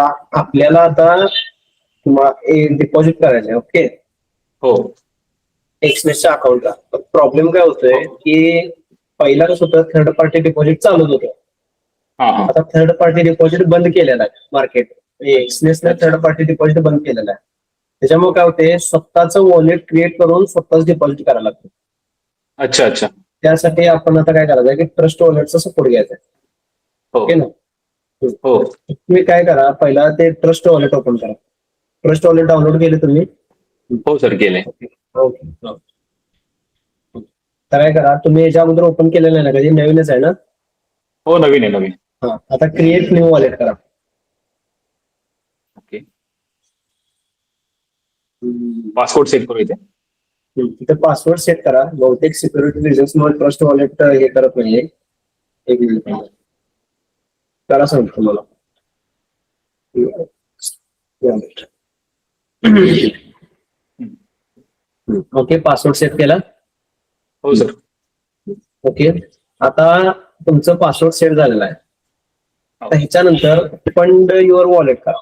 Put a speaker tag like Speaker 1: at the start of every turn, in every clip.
Speaker 1: आपल्याला आता डिपॉझिट करायचं आहे. ओके,
Speaker 2: हो
Speaker 1: एक्सनेसच्या अकाउंटला. प्रॉब्लेम काय होतोय की पहिला कसं होतं, थर्ड पार्टी डिपॉझिट चालूच होतं.
Speaker 2: हा हा
Speaker 1: आता थर्ड पार्टी डिपॉझिट बंद केलेलं आहे मार्केट. एक्सनेसने थर्ड पार्टी डिपॉझिट बंद केलेलं आहे. त्याच्यामुळे काय होते, स्वतःचं वॉलेट क्रिएट करून स्वतःच डिपॉझिट करायला लागतं.
Speaker 2: अच्छा अच्छा
Speaker 1: त्यासाठी आपण आता काय करायचं आहे की ट्रस्ट वॉलेटचा सपोर्ट घ्यायचा आहे.
Speaker 2: हो
Speaker 1: ओके ना.
Speaker 2: हो
Speaker 1: तुम्ही काय करा, पहिला ते ट्रस्ट वॉलेट ओपन करा. ट्रस्ट वॉलेट डाउनलोड केले तुम्ही?
Speaker 2: हो सर केले.
Speaker 1: ओके. तर काय करा, तुम्ही याच्या अगोदर ओपन केलेलं आहे ना कधी? नवीनच आहे ना?
Speaker 2: हो नवीन आहे नवीन.
Speaker 1: हा, आता क्रिएट न्यू वॉलेट करा.
Speaker 2: ओके पासवर्ड सेट करू इथे.
Speaker 1: तिथे पासवर्ड सेट करा. बहुतेक सिक्युरिटी रिझन्समुळे ट्रस्ट वॉलेट हे करत नाहीये. एक मिनिट करा, सांगतो तुम्हाला. ओके, पासवर्ड सेट केला.
Speaker 2: हो सर.
Speaker 1: ओके, आता तुमचं पासवर्ड सेट झालेलं आहे.
Speaker 2: हो.
Speaker 1: तर ह्याच्यानंतर फंड युअर वॉलेट करा.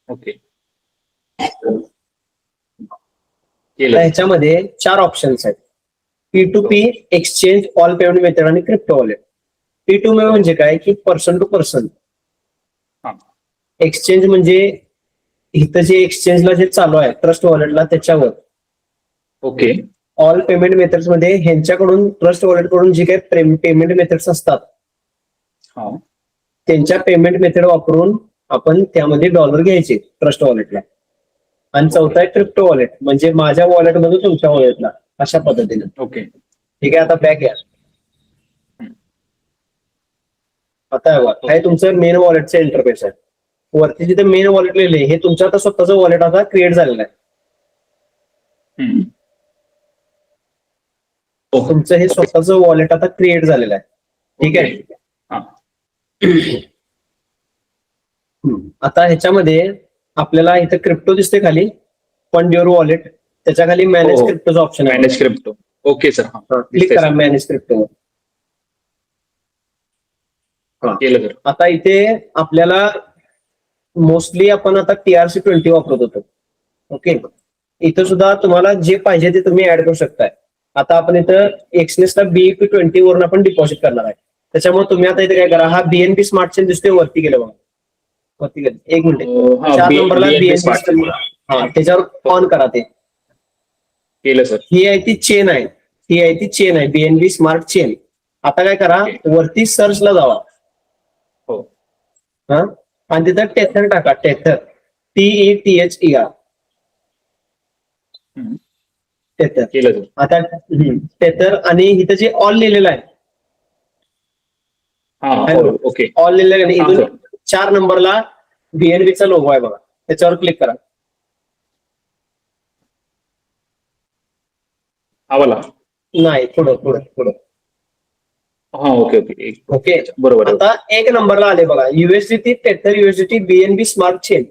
Speaker 2: ओके
Speaker 1: तर
Speaker 2: केलं.
Speaker 1: ह्याच्यामध्ये 4 ऑप्शन्स आहेत. P2P, exchange, all payment method आणि क्रिप्टो वॉलेट. P2P म्हणजे काय की पर्सन टू पर्सन.
Speaker 2: हा.
Speaker 1: एक्सचेंज म्हणजे इथं जे एक्सचेंजला जे चालू आहे ट्रस्ट वॉलेटला त्याच्यावर.
Speaker 2: ओके
Speaker 1: ऑल पेमेंट मेथड्स मध्ये ह्यांच्याकडून ट्रस्ट वॉलेट कडून जे काही पेमेंट मेथड्स असतात
Speaker 2: हा
Speaker 1: त्यांच्या पेमेंट मेथड वापरून आपण त्यामध्ये डॉलर घ्यायचे ट्रस्ट वॉलेटला. आणि चौथा आहे क्रिप्टो वॉलेट, म्हणजे माझ्या वॉलेटमधून तुमच्या वॉलेटला, अशा पद्धतीने.
Speaker 2: ओके
Speaker 1: ठीक आहे, आता बॅक घ्या. आता हे तुमचं मेन वॉलेटचं इंटरफेस आहे. वरती जिथे मेन वॉलेट लिहिले हे तुमचं आता स्वतःचं वॉलेट आता क्रिएट झालेलं आहे. तुमचं हे स्वतःचं वॉलेट आता क्रिएट झालेलं आहे. ठीक आहे. आता ह्याच्यामध्ये आपल्याला इथं क्रिप्टो दिसते खाली, फंड युअर वॉलेट. त्याच्या खाली मॅनेज क्रिप्टोचं ऑप्शन आहे.
Speaker 2: Manage crypto. Okay sir.
Speaker 1: Click करा मॅनेज क्रिप्टो.
Speaker 2: केलं सर.
Speaker 1: आता इथे आपल्याला मोस्टली आपण आता TRC20 वापरत होतो. ओके, इथं सुद्धा तुम्हाला जे पाहिजे ते तुम्ही ऍड करू शकताय. आता आपण इथं एक्सनेसला BEP20 वरून आपण डिपॉझिट करणार आहे. त्याच्यामुळे तुम्ही आता इथे काय करा, हा BNB स्मार्ट चेन दिसतोय वरती गेलं बघा. वरती गेलं, एक मिनिट. 4 नंबरला BNB, हा त्याच्यावर ऑन करा. ते
Speaker 2: केलं सर.
Speaker 1: ही आहे ती चेन आहे. ही आहे ती चेन आहे BNB स्मार्ट चेन. आता काय करा, वरती सर्चला जावा.
Speaker 2: हो
Speaker 1: हा, आणि तिथं टेथर टाका. Tether, TETHER. टेथर
Speaker 2: केलं सर.
Speaker 1: आता टेथर आणि इथं जे ऑल लिहिलेलं आहे,
Speaker 2: ओके
Speaker 1: ऑल लिहिलेलं आहे, इथून 4 नंबरला BNBचा लोगो आहे बघा, त्याच्यावर क्लिक करा.
Speaker 2: आवाला
Speaker 1: नाही, पुढं पुढं पुढं.
Speaker 2: हा ओके ओके
Speaker 1: ओके,
Speaker 2: बरोबर.
Speaker 1: आता 1 नंबरला आले बघा, USDT tether USDT BNB smart chain.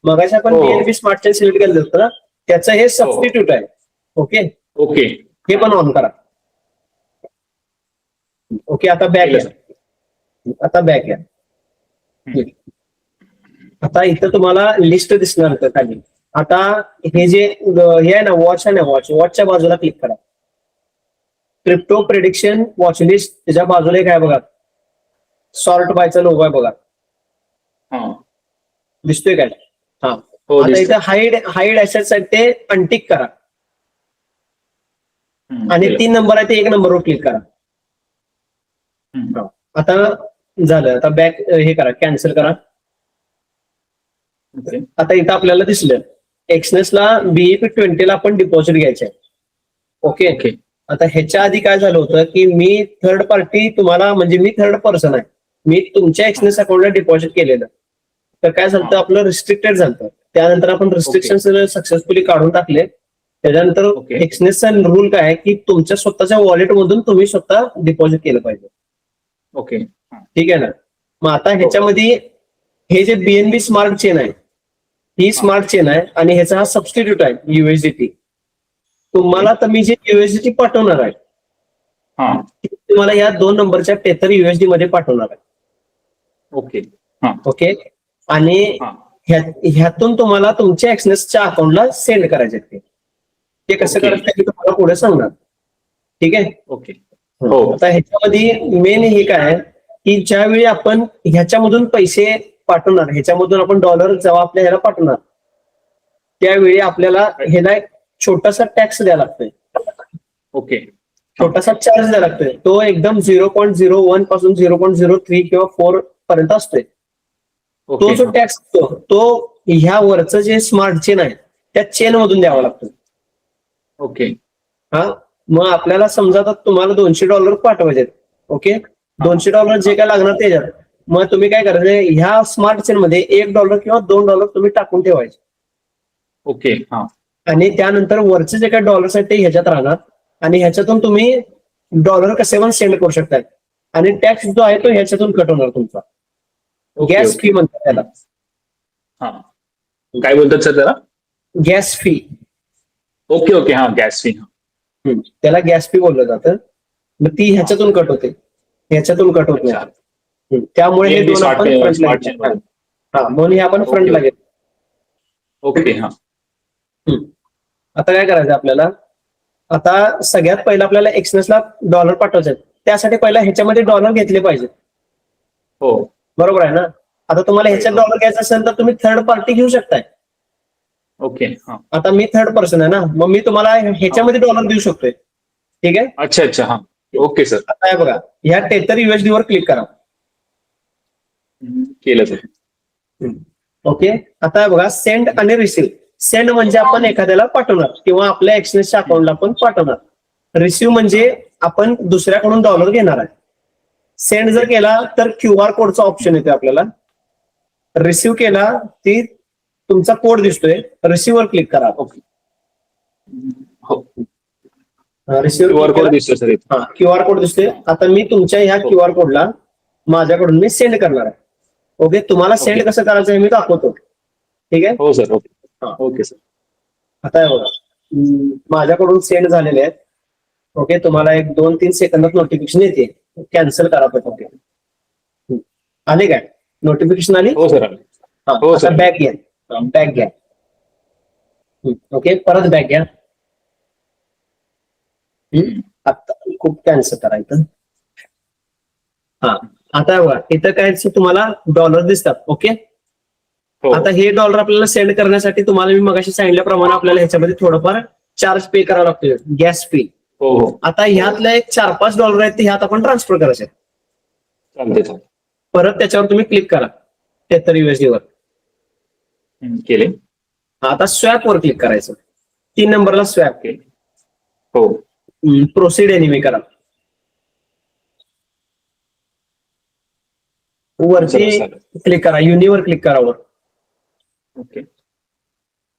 Speaker 1: मगाशी आपण BNB स्मार्ट चेन सिलेक्ट केलं होतं ना, त्याचं हे सबस्टिट्यूट आहे. ओके
Speaker 2: ओके,
Speaker 1: हे पण ऑन करा. ओके, आता बॅक घ्या. आता बॅक घ्या. आता इथं तुम्हाला लिस्ट दिसणार होतं खाली. आता हे जे हे आहे ना, वॉच आहे ना, वॉचच्या बाजूला क्लिक करा. क्रिप्टो प्रेडिक्शन वॉच लिस्ट, त्याच्या बाजूला काय बघा, सॉर्ट बायचा लोगो आहे बघा, दिसतोय काय? हा, आता इथं हाईड ऍसेट्स आहेत ते अनटिक करा. आणि 3 नंबर आहे ते 1 नंबरवर क्लिक करा. आता झालं. आता बॅक हे करा, कॅन्सल करा. आता इथं आपल्याला दिसलं एक्सनेसला BEP20 ला आपण डिपॉझिट घ्यायचे. ओके, आता ह्याच्या आधी काय झालं होतं की मी थर्ड पार्टी तुम्हाला, म्हणजे मी थर्ड पर्सन आहे, मी तुमच्या एक्सनेस अकाउंटला डिपॉझिट केलेलं. तर काय झालं, आपलं रिस्ट्रिक्टेड झालं. त्यानंतर आपण रिस्ट्रिक्शन सक्सेसफुली काढून टाकले. त्याच्यानंतर एक्सनेसचा रूल काय आहे की तुमच्या स्वतःच्या वॉलेटमधून तुम्ही स्वतः डिपॉझिट केलं पाहिजे.
Speaker 2: ओके,
Speaker 1: ठीक आहे ना. मग आता ह्याच्यामध्ये हे जे BNB स्मार्ट चेन आहे, ही स्मार्ट चेन आहे आणि ह्याचा हा सबस्टिट्यूट आहे USDT. तुम्हाला तर मी जे USDT पाठवणार आहे, तुम्हाला या 2 नंबरच्या टेथर USD मध्ये पाठवणार आहे.
Speaker 2: ओके
Speaker 1: ओके, आणि
Speaker 2: हा
Speaker 1: ह्यातून तुम्हाला तुमच्या एक्सनेसच्या अकाउंटला सेंड करायचे ते कसं
Speaker 2: Okay.
Speaker 1: करायचं ते मी तुम्हाला पुढे सांगणार. ठीक आहे.
Speaker 2: ओके हो
Speaker 1: आता ह्याच्यामध्ये मेन हे काय आहे की ज्यावेळी आपण ह्याच्यामधून पैसे पाठवणार, ह्याच्यामधून आपण डॉलर जेव्हा आपल्या ह्याला पाठवणार त्यावेळी आपल्याला ह्याला एक छोटासा टॅक्स द्यावा लागतोय,
Speaker 2: ओके
Speaker 1: छोटासा चार्ज द्यावा लागतोय. तो एकदम 0.01 पासून 0.03 किंवा 4 पर्यंत असतोय. तो
Speaker 2: ओके
Speaker 1: जो टॅक्स असतो तो ह्या वरचं जे स्मार्ट चेन आहे त्या चेन मधून द्यावा लागतो.
Speaker 2: ओके
Speaker 1: हा, मग आपल्याला समजा आता तुम्हाला $200 पाठवायचे. ओके, $200 जे काय लागणार त्याच्यात मग तुम्ही काय करायचं, ह्या स्मार्ट चेन मध्ये $1 किंवा $2 तुम्ही टाकून ठेवायचे
Speaker 2: ओके हा
Speaker 1: आणि त्यानंतर वरचे जे काही डॉलर्स आहेत ते ह्याच्यात राहणार आणि ह्याच्यातून तुम्ही डॉलर कसे पण सेंड करू शकताय आणि टॅक्स जो आहे तो ह्याच्यातून कट होणार तुमचा.
Speaker 2: Okay,
Speaker 1: gas
Speaker 2: okay.
Speaker 1: फी म्हणतात त्याला,
Speaker 2: हा काय बोलतात सर त्याला?
Speaker 1: Gas fee.
Speaker 2: ओके ओके हा गॅस फी.
Speaker 1: त्याला गॅस फी बोललं जातं. मग ती ह्याच्यातून कट होते, ह्याच्यातून कट होत नाही. त्यामुळे हे दोन आपण फ्रंटला घेतले. हा, म्हणून हे आपण फ्रंटला घेतो.
Speaker 2: ओके हा
Speaker 1: आता काय करायचं आपल्याला, आता सगळ्यात पहिला आपल्याला एक्सनेसला डॉलर पाठवायचे आहेत. त्यासाठी पहिला ह्याच्यामध्ये डॉलर घेतले पाहिजे.
Speaker 2: हो
Speaker 1: बरोबर आहे ना. आता तुम्हाला ह्याच्यात डॉलर घ्यायचं असेल तर तुम्ही थर्ड पार्टी घेऊ शकताय.
Speaker 2: ओके हा
Speaker 1: आता मी थर्ड पर्सन आहे ना, मग मी तुम्हाला ह्याच्यामध्ये डॉलर देऊ शकतोय. ठीक आहे.
Speaker 2: अच्छा अच्छा हा ओके सर
Speaker 1: आता हे बघा, ह्या टेथर USD वर क्लिक करा.
Speaker 2: केलं सर.
Speaker 1: ओके, आता हे बघा सेंड आणि रिसिव्ह. सेंड म्हणजे आपण एखाद्याला पाठवणार किंवा आपल्या एक्सनेसच्या अकाउंटला आपण पाठवणार. रिसिव्ह म्हणजे आपण दुसऱ्याकडून डॉलर घेणार आहे. सेंड जर केला तर QR कोडचा ऑप्शन येतो आपल्याला. रिसिव्ह केला ती तुमचा कोड दिसतोय, रिसिव्ह वर क्लिक करा.
Speaker 2: ओके हो
Speaker 1: रिसिव्ह
Speaker 2: QR कोड दिसतो सर इथे.
Speaker 1: हा, QR कोड दिसतोय. आता मी तुमच्या ह्या QR कोडला माझ्याकडून मी सेंड करणार आहे. ओके, तुम्हाला सेंड
Speaker 2: Okay.
Speaker 1: कसं करायचं हे मी दाखवतो. ठीक आहे.
Speaker 2: हो सर ओके
Speaker 1: हा.
Speaker 2: Okay sir.
Speaker 1: आता हे बघा, माझ्याकडून सेंड झालेले आहेत. ओके, तुम्हाला एक 2-3 सेकंदात नोटिफिकेशन येते. कॅन्सल करा पटकन. आले काय नोटिफिकेशन आली?
Speaker 2: हो सर आले. हो,
Speaker 1: आता
Speaker 2: सर.
Speaker 1: बॅक घ्या, बॅक घ्या. ओके, परत बॅक घ्या. आता खूप कॅन्सल करायचं. हा, आता बघा इथं काय तुम्हाला डॉलर दिसतात. ओके,
Speaker 2: हो
Speaker 1: आता हे डॉलर आपल्याला सेंड करण्यासाठी तुम्हाला मी मगाशी सांगितल्याप्रमाणे आपल्याला ह्याच्यामध्ये थोडंफार चार्ज पे करावा लागतो, गॅस फी.
Speaker 2: हो हो
Speaker 1: आता ह्यातल्या एक $4-5 आहेत ते ह्यात आपण ट्रान्सफर करायचे.
Speaker 2: चालते चालते.
Speaker 1: परत त्याच्यावर तुम्ही क्लिक करा 73 USD वर.
Speaker 2: केले.
Speaker 1: आता स्वॅप वर क्लिक करायचं. 3 नंबरला स्वॅप.
Speaker 2: ओके हो
Speaker 1: प्रोसीड एनिमी करा. वरती क्लिक करा, युनिवर क्लिक करा वर.
Speaker 2: ओके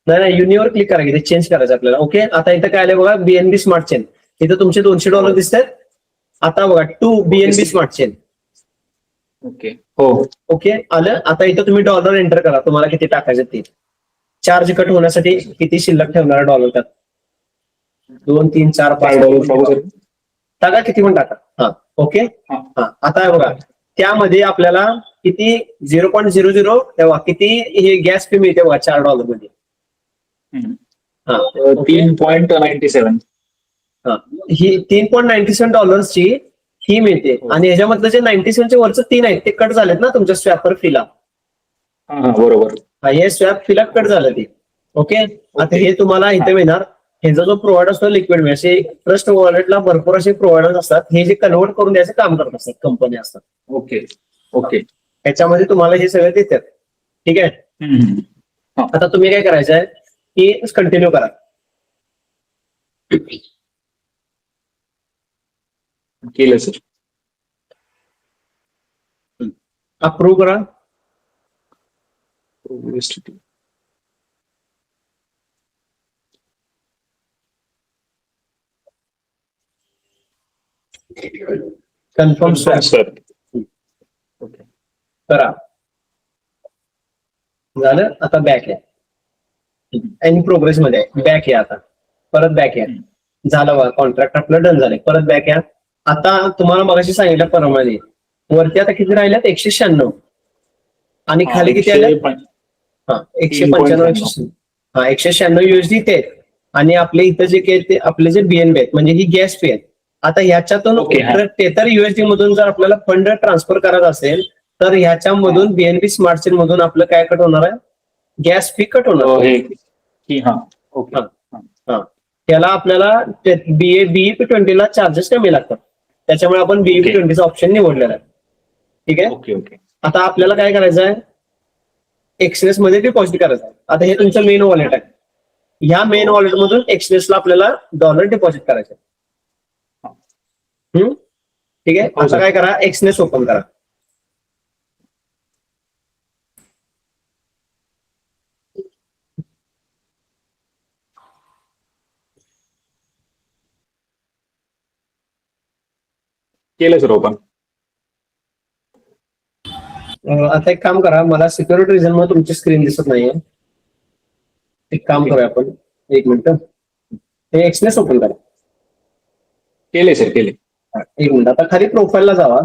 Speaker 1: नाही युनिवर क्लिक करा, इथे चेंज करायचं आपल्याला. ओके, आता इथं काय आलं बघा, BNB स्मार्ट चेन. इथं तुमचे $200 दिसत आहेत. आता बघा to BNB smart chain.
Speaker 2: Okay हो
Speaker 1: ओके आलं. आता इथं तुम्ही डॉलर एंटर करा, तुम्हाला किती टाकायचे ते. चार्ज कट होण्यासाठी किती शिल्लक ठेवणार डॉलर त्यात? 2, 3, 4, 5 टाका, किती पण टाका. हा ओके. हा, आता बघा त्यामध्ये आपल्याला किती 0.00 तेव्हा किती हे गॅस फी मिळते बघा $4 मध्ये. हा
Speaker 2: 3.97.
Speaker 1: ही $3.97 ची ही मिळते. आणि ह्याच्यामधलं जे 97 चे वरचं 3 आहेत ते कट झालेत ना तुमच्या स्वॅपर फीला.
Speaker 2: हा बरोबर.
Speaker 1: हे स्वॅप फीला कट झालं ते. ओके, आता हे तुम्हाला इथे मिळणार. ह्याचा जो प्रोव्हाइडर असतो लिक्विड मी, असे ट्रस्ट वॉलेटला भरपूर असे प्रोव्हायडर असतात, हे जे कन्व्हर्ट करून द्यायचं काम करत असतात कंपनी असतात.
Speaker 2: ओके ओके
Speaker 1: ह्याच्यामध्ये तुम्हाला हे सगळं देतात. ठीक आहे. आता तुम्ही काय करायचं आहे की कंटिन्यू करा.
Speaker 2: केलं सर.
Speaker 1: अप्रूव्ह करा. कन्फर्म स्वॅप
Speaker 2: सर ओके
Speaker 1: करा. झालं. आता बॅक आहे आणि प्रोग्रेस मध्ये आहे. बॅक आहे. आता परत बॅक आहे. झालं बघा, कॉन्ट्रॅक्ट आपलं डन झालंय. परत बॅक आहे. आता तुम्हाला मगाशी सांगितल्याप्रमाणे वरती आता किती राहिल्यात? 196. आणि खाली किती आले? हा 195. हा 196 USD ते आहेत. आणि आपले इथं जे काही ते आपले जे BNB आहेत म्हणजे ही गॅस फी आहे. आता ह्याच्यातून
Speaker 2: Okay, हा.
Speaker 1: 73 USD मधून जर आपल्याला फंड ट्रान्सफर करायचा असेल तर ह्याच्यामधून BNB स्मार्ट चेन मधून आपलं काय कट होणार आहे? गॅस फी कट होणार.
Speaker 2: हा ओके.
Speaker 1: हा त्याला आपल्याला BEP20 ला चार्जेस कमी लागतात. त्याच्यामुळे आपण BEP20 चा ऑप्शन निवडलेला आहे. ठीक आहे.
Speaker 2: Okay okay.
Speaker 1: आता आपल्याला काय करायचं आहे? एक्सनेस मध्ये डिपॉझिट करायचं आहे. आता हे तुमचं मेन वॉलेट आहे. ह्या मेन वॉलेट मधून एक्सनेसला आपल्याला डॉलर डिपॉझिट करायचे. ठीक आहे. आता काय करा? एक्सनेस ओपन करा.
Speaker 2: केलं सर ओपन.
Speaker 1: आता एक काम करा, मला सिक्युरिटी रिझन मध्ये तुमची स्क्रीन दिसत नाहीये. एक काम करूया आपण, एक मिनिट, हे एक्सनेस ओपन करा.
Speaker 2: केले सर केले.
Speaker 1: एक मिनिट, आता खाली प्रोफाईलला जावा.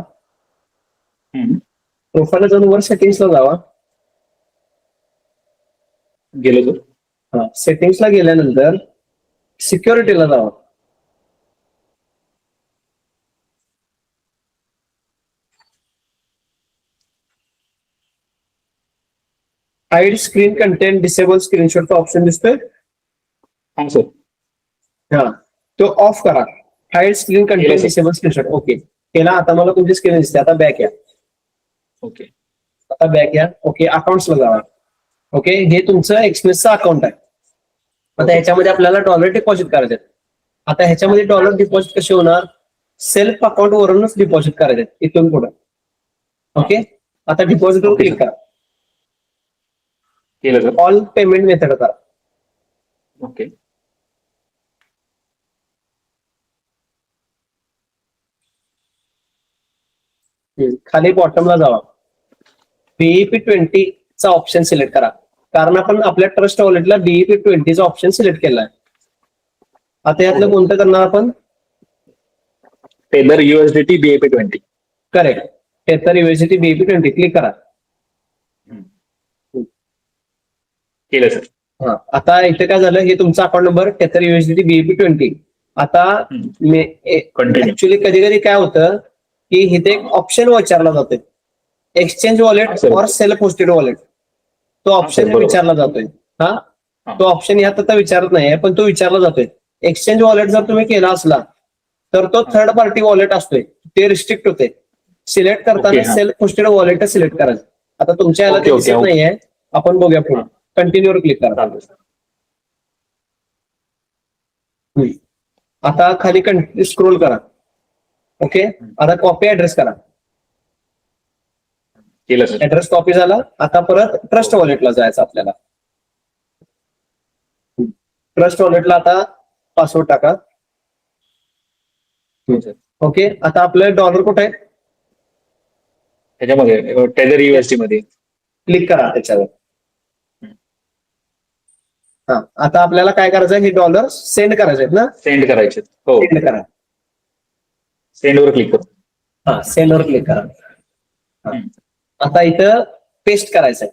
Speaker 1: प्रोफाईलला जाऊन वर सेटिंग्सला जावा.
Speaker 2: गेलो सर.
Speaker 1: हा सेटिंग्सला गेल्यानंतर सिक्युरिटीला जावा. हाईड स्क्रीन कंटेंट डिसेबल स्क्रीनशॉटचा ऑप्शन दिसतोय.
Speaker 2: हा सर.
Speaker 1: हा तो ऑफ करा. Hide screen content disable screenshot. Okay केला. आता मला तुमची स्क्रीन दिसते. आता बॅक या.
Speaker 2: ओके.
Speaker 1: आता बॅक या. ओके अकाउंट्सला जावा. ओके हे तुमचं एक्सप्रेसचं अकाउंट आहे. आता ह्याच्यामध्ये आपल्याला डॉलर डिपॉझिट करायचे. आता ह्याच्यामध्ये डॉलर डिपॉझिट कसे होणार? सेल्फ अकाउंट वरूनच डिपॉझिट करायचे इथून पुढे. ओके आता डिपॉझिटवर क्लिक करा.
Speaker 2: केलं सर.
Speaker 1: ऑल पेमेंट मेथड करा.
Speaker 2: ओके.
Speaker 1: खाली बॉटमला जावा. BEP20 चा ऑप्शन सिलेक्ट करा. कारण आपण आपल्या ट्रस्ट वॉलेटला BEP20 चा ऑप्शन सिलेक्ट केला आहे. आता यातलं कोणतं करणार आपण?
Speaker 2: Tether USDT BEP20.
Speaker 1: Correct. Tether USDT BEP20 click करा.
Speaker 2: केलं सर.
Speaker 1: हा आता इथे काय झालं? हे तुमचा account number tether USDT BEP20. आता ऍक्च्युली कधी कधी काय होतं की इथे एक ऑप्शन विचारला जातोय, एक्सचेंज वॉलेट और सेल्फ होस्टेड वॉलेट. तो ऑप्शन विचारला जातोय. हा तो ऑप्शन यात आता विचारत नाही, पण तो विचारला जातोय. एक्सचेंज वॉलेट जर तुम्ही केला असला तर तो थर्ड पार्टी वॉलेट असतोय, ते रिस्ट्रिक्ट होते. सिलेक्ट करताना सेल्फ होस्टेड वॉलेट सिलेक्ट करायचं. आता तुमच्या याला ते दिसत नाहीये, आपण बघूया पुढे. कंटिन्यूवर क्लिक करा. आता खाली स्क्रोल करा. ओके आता कॉपी ऍड्रेस करा.
Speaker 2: केलं सर.
Speaker 1: ऍड्रेस कॉपी झाला. आता परत ट्रस्ट वॉलेटला जायचं आपल्याला. ट्रस्ट वॉलेटला आता पासवर्ड टाका. ओके आता आपलं डॉलर कुठे आहे?
Speaker 2: त्याच्यामध्ये टेदर USD मध्ये
Speaker 1: क्लिक करा त्याच्यावर. हा आता आपल्याला काय करायचं? हे डॉलर सेंड करायचे आहेत ना?
Speaker 2: सेंड करायचे. हो
Speaker 1: सेंड करा.
Speaker 2: सेंडवर क्लिक करू.
Speaker 1: हा सेंडवर क्लिक करा. आता इथं पेस्ट करायचंय.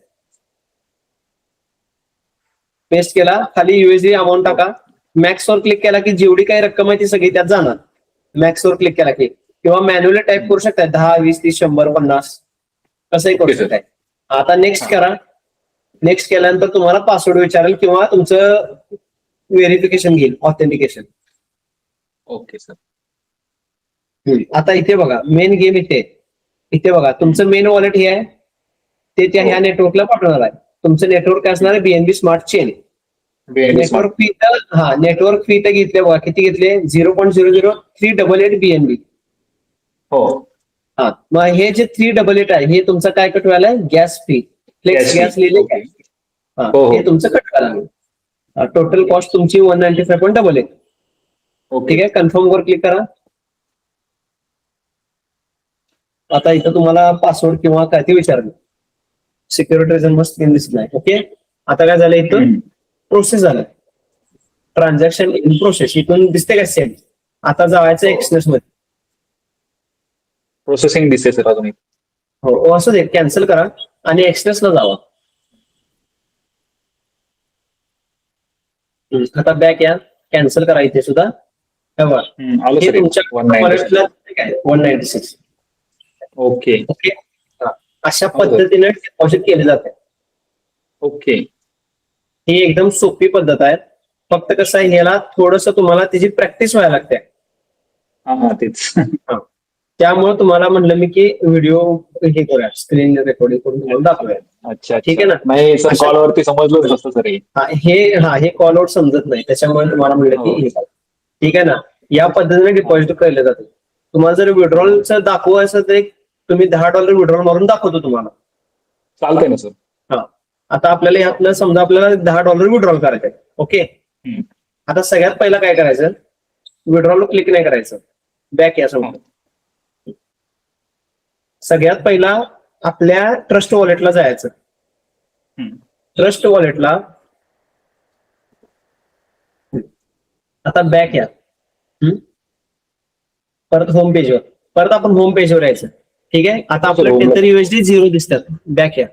Speaker 1: पेस्ट केला. खाली USD अमाऊंट टाका. मॅक्सवर क्लिक केला की जेवढी काही रक्कम आहे ती सगळी त्यात जाणार. मॅक्सवर क्लिक केला की, किंवा मॅन्युअली टाईप करू शकताय. 10, 20, 30, 100, 50 कसंही करू शकताय. आता नेक्स्ट करा. नेक्स्ट केल्यानंतर तुम्हाला पासवर्ड विचारेल किंवा तुमचं व्हेरिफिकेशन घेईल, ऑथेंटिकेशन.
Speaker 2: Okay sir.
Speaker 1: आता इथे बघा मेन गेम इथे बघा तुमचं मेन वॉलेट हे आहे, ते त्या ह्या नेटवर्कला पाठवणार आहे. तुमचं नेटवर्क काय असणार आहे? BNB smart chain. Network fee तर नेटवर्क फी तर घेतले बघा. किती घेतले? 0.00388 BNB.
Speaker 2: हो.
Speaker 1: हा मग हे जे 388 आहे हे तुमचं काय कट व्हायला? Gas fee. फ्लेक्स गॅस लिहिले. हे तुमचं कट करा. टोटल कॉस्ट तुमची 195.88. ठीक आहे. कन्फर्म वर क्लिक करा. आता इथं तुम्हाला पासवर्ड किंवा काय ते विचारलं. सिक्युरिटी रिझन मध्ये स्क्रीन दिसत नाही. ओके आता काय झालं? इथून प्रोसेस झालं. ट्रान्झॅक्शन इन प्रोसेस इथून दिसते का सेम? आता जायचं एक्सनेस मध्ये.
Speaker 2: प्रोसेसिंग दिसते सर अजून.
Speaker 1: हो असं दे. कॅन्सल करा आणि एक्सनेसला जावा. आता बॅक या, कॅन्सल करा इथे सुद्धा.
Speaker 2: आलं
Speaker 1: हे
Speaker 2: सर
Speaker 1: तुमच्या
Speaker 2: 196.
Speaker 1: वॉलेटला 196.
Speaker 2: ओके
Speaker 1: ओके, अशा पद्धतीने डिपॉझिट केले जाते.
Speaker 2: ओके.
Speaker 1: ही एकदम सोपी पद्धत आहे. फक्त कसं आहे, याला थोडंसं तुम्हाला त्याची प्रॅक्टिस व्हायला लागते.
Speaker 2: हा तेच.
Speaker 1: त्यामुळे तुम्हाला म्हणलं मी की व्हिडिओ हे करूया, स्क्रीन रेकॉर्डिंग करून तुम्हाला दाखवूया.
Speaker 2: अच्छा
Speaker 1: ठीक आहे ना?
Speaker 2: नाही सर, कॉलवरती समजलंच नसतं सर हे.
Speaker 1: हे कॉल आउट समजत नाही, त्याच्यामुळे तुम्हाला म्हणलं की
Speaker 2: हो.
Speaker 1: हे करा. ठीक आहे ना? या पद्धतीने डिपॉझिट केलं जातं. तुम्हाला जर विड्रॉलचं दाखवायचं तर तुम्ही $10 विड्रॉल मारून दाखवतो तुम्हाला.
Speaker 2: चालतंय ना सर.
Speaker 1: हा, आता आपल्याला यातनं समजा आपल्याला $10 विड्रॉल करायचे. ओके, आता सगळ्यात पहिला काय करायचं, विड्रॉल क्लिक नाही करायचं, बॅक या समजा. सगळ्यात पहिला आपल्या ट्रस्ट वॉलेटला जायचं. ट्रस्ट वॉलेटला आता बॅक या. परत होम पेजवर, परत आपण होम पेजवर यायचं. ठीक आहे, आता आपल्याला $10 USD 0 दिसतात. बॅक या,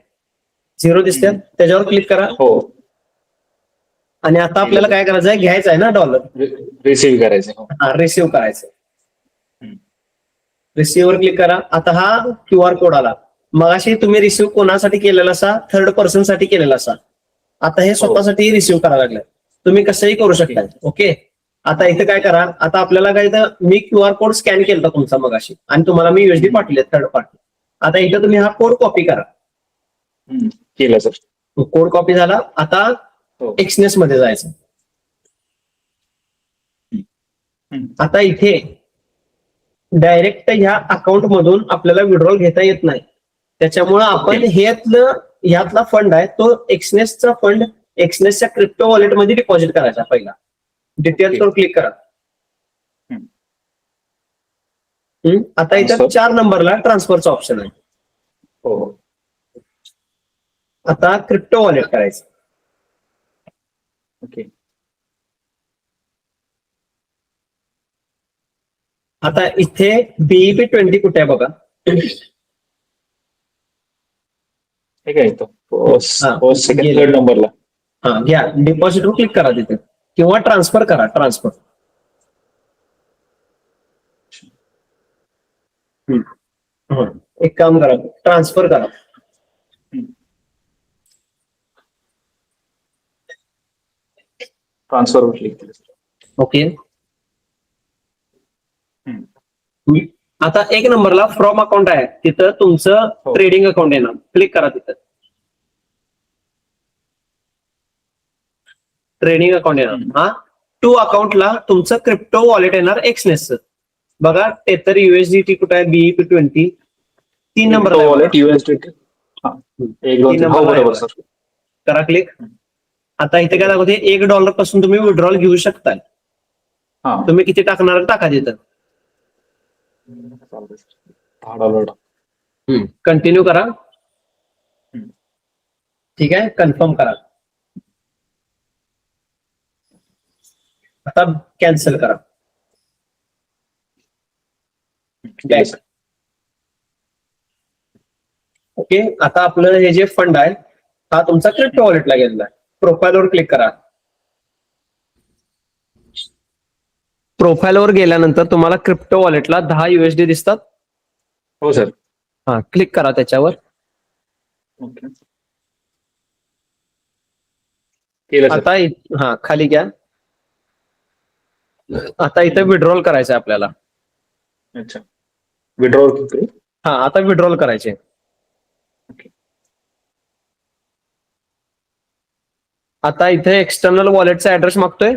Speaker 1: 0 दिसतात, त्याच्यावर क्लिक करा.
Speaker 2: हो.
Speaker 1: आणि आता आपल्याला काय करायचं आहे, घ्यायचं आहे ना $.
Speaker 2: रिसीव्ह करायचं.
Speaker 1: हा, रिसिव्ह करायचं. रिसिव्ह वर क्लिक करा. आता हा QR कोड आला. मगाशी तुम्ही रिसिव्ह कोणासाठी केलेला असा, थर्ड पर्सन साठी केलेला असा. आता हे स्वतःसाठी रिसिव्ह करायला लागलं. तुम्ही कसंही करू शकता. ओके, आता इथे काय करा, आता आपल्याला काय, मी QR कोड स्कॅन केला तुमचा मगाशी आणि तुम्हाला मी USD पाठवले थर्ड पार्टी. आता इथे तुम्ही हा कोड कॉपी करा.
Speaker 2: केलं सर.
Speaker 1: कोड कॉपी झाला. आता एक्सनेस मध्ये जायचं. आता इथे डायरेक्ट ह्या अकाउंट मधून आपल्याला विड्रॉल घेता येत नाही. त्याच्यामुळे आपण ह्यातला फंड आहे तो एक्सनेसचा फंड एक्सनेसच्या क्रिप्टो वॉलेटमध्ये डिपॉझिट करायचा. पहिला डिटेल्सवर क्लिक करा. आता इथं 4 नंबरला ट्रान्सफरचा ऑप्शन आहे. आता क्रिप्टो वॉलेट करायचं.
Speaker 2: ओके,
Speaker 1: आता इथे BEP 20 कुठे आहे बघा.
Speaker 2: ठीक आहे. सेकंड थर्ड नंबरला.
Speaker 1: हा, घ्या, डिपॉझिटवर क्लिक करा तिथे, किंवा ट्रान्सफर करा. ट्रान्सफर एक काम करा, ट्रान्सफर करा.
Speaker 2: ट्रान्सफर क्लिक केलं.
Speaker 1: ओके, आता 1 नंबरला फ्रॉम अकाउंट आहे, तिथं तुमचं ट्रेडिंग अकाउंट येणार. क्लिक करा तिथं, ट्रेडिंग अकाउंट येणार. हा, टू अकाउंटला तुमचं क्रिप्टो वॉलेट येणार एक्सनेसचं. बघा $tether USDT कुठे आहे, BEP 20 3 नंबर
Speaker 2: वॉलेट USDT. बरोबर सर,
Speaker 1: करा क्लिक. आता इथे काय दाखवते, $1 पासून तुम्ही विड्रॉल घेऊ शकता. तुम्ही किती टाकणार टाका तिथं.
Speaker 2: $10.
Speaker 1: कंटिन्यू करा. ठीक आहे, कन्फर्म करा. आता कॅन्सल करा. ओके, आता आपलं हे जे फंड आहे हा तुमचा क्रिप्टो वॉलेटला गेलेला आहे. प्रोफाईलवर क्लिक करा. प्रोफाईलवर गेल्यानंतर तुम्हाला क्रिप्टो वॉलेटला 10 USD दिसतात.
Speaker 2: हो सर.
Speaker 1: हा, क्लिक करा त्याच्यावर. आता हा, खाली घ्या. आता इथं विड्रॉल करायचं आहे आपल्याला.
Speaker 2: अच्छा, विड्रॉल.
Speaker 1: हा, आता विड्रॉल करायचे. आता इथे एक्सटर्नल वॉलेटचा ऍड्रेस मागतोय.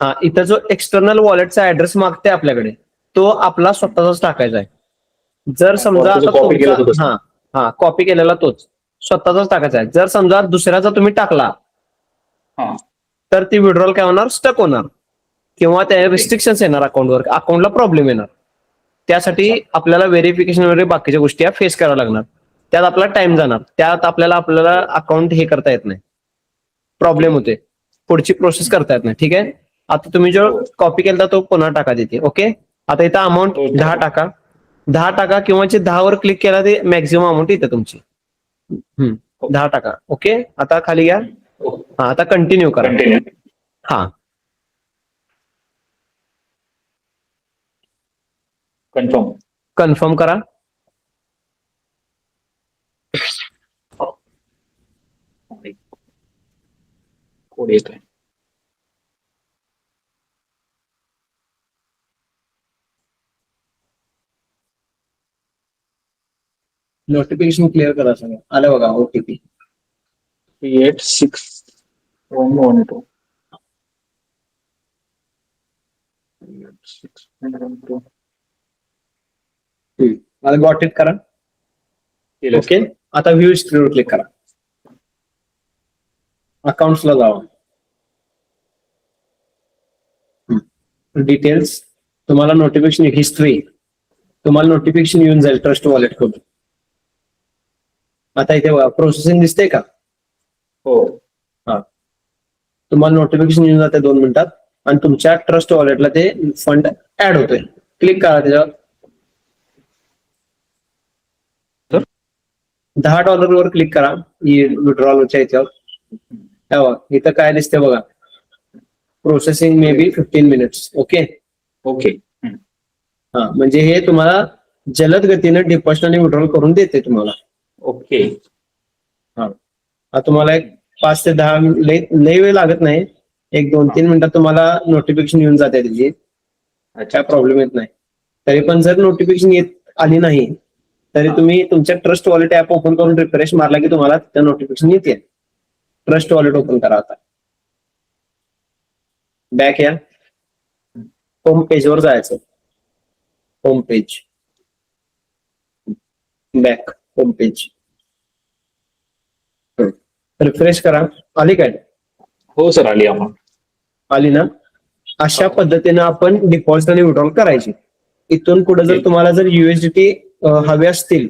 Speaker 1: हा, इथं जो एक्सटर्नल वॉलेटचा ऍड्रेस मागते आपल्याकडे, तो आपला स्वतःचाच टाकायचा आहे. जर समजा आता कॉपी केलेला तोच स्वतःचाच टाकायचा आहे. जर समजा दुसऱ्याचा तुम्ही टाकला तर ती विड्रॉल काय होणार, स्टक होणार, किंवा त्या रिस्ट्रिक्शन्स येणार अकाउंटवर, अकाउंटला प्रॉब्लेम येणार. त्यासाठी आपल्याला व्हेरिफिकेशन वगैरे बाकीच्या गोष्टी फेस कराव्या लागणार. त्यात आपला टाइम जाणार. त्यात आपल्याला अकाउंट हे करता येत नाही, प्रॉब्लेम होते, पुढची प्रोसेस करता येत नाही. ठीक आहे, आता तुम्ही जो कॉपी केला तो पुन्हा टाका तिथे. ओके, आता इथं अमाऊंट 10 टाका. 10 टाका किंवा 10 वर क्लिक केला ते मॅक्झिमम अमाऊंट येते तुमची. 10 टाका. ओके, आता खाली घ्या. हा, आता कंटिन्यू करा.
Speaker 2: कंटिन्यू.
Speaker 1: हा,
Speaker 2: कन्फर्म.
Speaker 1: कन्फर्म करा.
Speaker 2: कोड येत आहे.
Speaker 1: नोटिफिकेशन क्लिअर करा सगळं. आलं बघा ओटीपी.
Speaker 2: 386112.
Speaker 1: मला गॉट इट करा. ओके, आता व्ह्यू हिस्ट्रीवर क्लिक करा. अकाउंट्सला जावा. डिटेल्स, तुम्हाला नोटिफिकेशन हिस्ट्री, तुम्हाला नोटिफिकेशन येऊन जाईल ट्रस्ट वॉलेट कडून. आता इथे बघा प्रोसेसिंग दिसते का?
Speaker 2: हो.
Speaker 1: हा, तुम्हाला नोटिफिकेशन येऊन जाते 2 मिनिटात आणि तुमच्या ट्रस्ट वॉलेटला ते फंड ऍड होतोय. क्लिक करा त्याच्यावर. $10 वर क्लिक करा विड्रॉलच्या याच्यावर. इथं काय दिसते बघा, processing may be 15 minutes. Okay
Speaker 2: okay.
Speaker 1: हा, म्हणजे हे तुम्हाला जलद गतीने डिपॉझिट आणि विड्रॉल करून देते तुम्हाला.
Speaker 2: ओके.
Speaker 1: हा, तुम्हाला एक 5 ते 10 लई वेळ लागत नाही. एक 2-3 मिनिटात तुम्हाला नोटिफिकेशन येऊन जाते त्याची. काय प्रॉब्लेम येत नाही. तरी पण जर नोटिफिकेशन येत आली नाही तरी तुम्ही तुमच्या ट्रस्ट वॉलेट ऍप ओपन करून रिफ्रेश मारला की तुम्हाला त्या नोटिफिकेशन येते. ट्रस्ट वॉलेट ओपन करा. आता बॅक या, होम पेजवर जायचं. Home page, back, home page. Refresh करा. आली काय?
Speaker 2: हो सर, आली अमाऊंट.
Speaker 1: आली ना? अशा पद्धतीने आपण डिपॉझिट आणि विड्रॉल करायची. इथून पुढे जर तुम्हाला जर USDT हवे असतील,